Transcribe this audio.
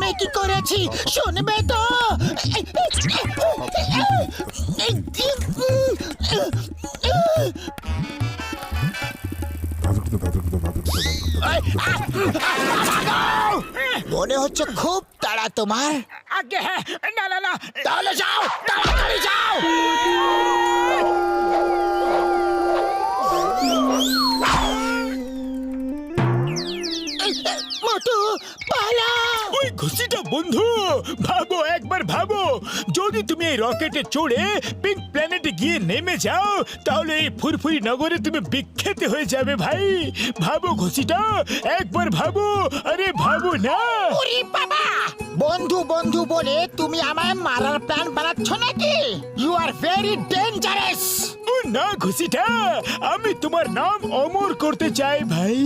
আমি কি করেছি শুনবে তো? মনে হচ্ছে খুব তাড়া তোমার। আগে হ্যাঁ, না না না, তাহলে যাও, তাড়াতাড়ি যাও। মোটু পালা। ওই ঘুষিটা বন্ধু, ভাবো একবার ভাবো, যদি তুমি এই রকেটে চড়ে পিঙ্ক প্ল্যানেটে গিয়ে নেমে যাও তাহলে এই ফুরফুরি নগরে তুমি বিখ্যাত হয়ে যাবে ভাই। ভাবো ঘুষিটা, একবার ভাবো, আরে ভাবো না। ওরে বাবা, বন্ধু বন্ধু বলে তুমি আমায় মারার প্ল্যান বানাচ্ছ নাকি? You are very dangerous. ও না ঘুষিটা, আমি তোমার নাম অমর করতে চাই ভাই।